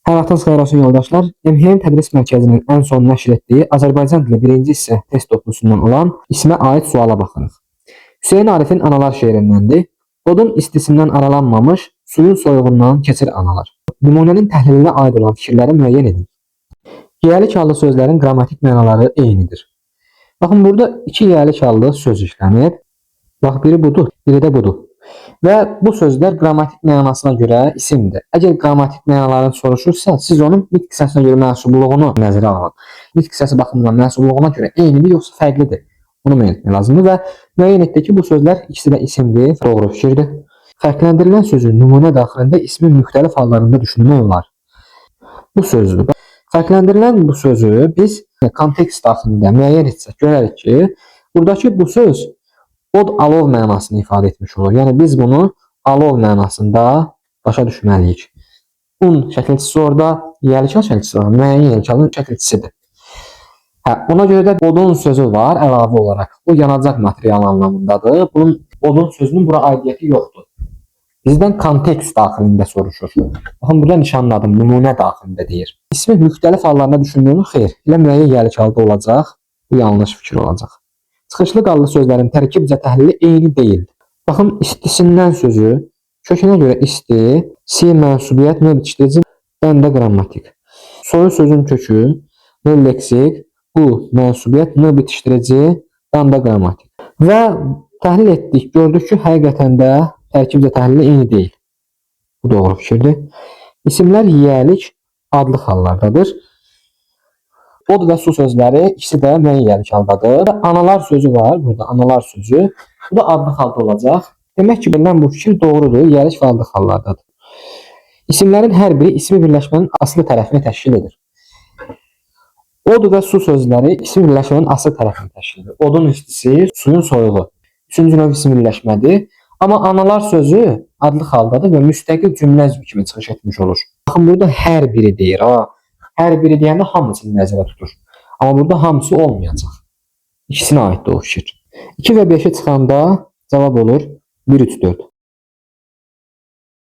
Hər vaxtınız xeyir olsun yoldaşlar. MHM Tədris Mərkəzinin ən son nəşr etdiyi Azərbaycan dili 1-ci hissə test toplusundan olan ismə aid suala baxırıq. Hüseyn Arifin analar şeirindəndir. Odun istisindən aralanmamış, suyun soyuğundan keçir analar. Nümunənin təhlilinə aid olan fikirləri müəyyən edin. Yiyəlik hallı sözlərin qrammatik mənaları eynidir. Baxın, burada iki yiyəlik hallı söz işlənir. Bax, biri budur, biri də budur. Və bu sözlər qrammatik mənasına görə isimdir. Əgər qrammatik mənalarını soruşursa, siz onun nitq hissəsinə görə mənsubluğunu nəzərə alın. Nitq hissəsi baxımından mənsubluğuna görə eynidir, yoxsa fərqlidir? Bunu müəyyən etmək lazımdır və müəyyən etdi ki, bu sözlər ikisi də isimdir, doğru fikirdir. Fərqləndirilən sözün nümunə daxilində ismin müxtəlif hallarında düşünmək olar. Bu sözdür. Fərqləndirilən bu sözü biz kontekst daxilində müəyyən etsək, görərik ki, buradakı bu söz od alov mənasını ifadə etmiş olur. Yəni biz bunu alov mənasında başa düşməliyik. Un şəkilçisi orada, yiyəlik hal şəkilçisi var, müəyyən yiyəlik halın şəkilçisidir. Ona görə də odun sözü var əlavə olaraq. O yanacaq material anlamındadır. Bunun odun sözünün bura aidiyyəti yoxdur. Bizdən kontekst daxilində soruşur. Baxın, burada nişanladım, nümunə daxilində deyir. İsmi müxtəlif hallarında düşündüyünü xeyr, elə müəyyən yiyəlik halda olacaq. Bu yanlış fikir olacaq. Çıxışlı qallı sözlərin tərkibcə təhlili eyni deyildir. Baxın, istisindən sözü kökünə görə isti, si mənsubiyyət, növ bitişdirici, bəndə qrammatik. Soyu sözün kökü, növ leksik, bu mənsubiyyət, növ bitişdirici, bəndə qrammatik. Və təhlil etdik, gördük ki, həqiqətən də tərkibcə təhlili eyni deyil. Bu doğru fikirdir. İsimlər yiyəlik adlı hallardadır. Od və su sözləri ikisi də müəyyən yiyəlik haldadır. Analar sözü var, burada analar sözü. Bu da adlı halda olacaq. Demək ki, bilən bu fikir doğrudur, yiyəlik və adlı hallardadır. İsimlərin hər biri ismi birləşmənin aslı tərəfini təşkil edir. Od və su sözləri ismi birləşmənin aslı tərəfini təşkil edir. Odun istisi, suyun soyuğu. Üçüncü növ ismi birləşmədir. Amma analar sözü adlı haldadır və müstəqil cümlə üzvü kimi çıxış etmiş olur. Baxın, burada hər biri deyir. Hər biri deyəndə hamısını nəzərə tutur. Amma burada hamısı olmayacaq. İkisinə aiddir o fikir. 2 və 5-i çıxanda cavab olur 1, 3, 4.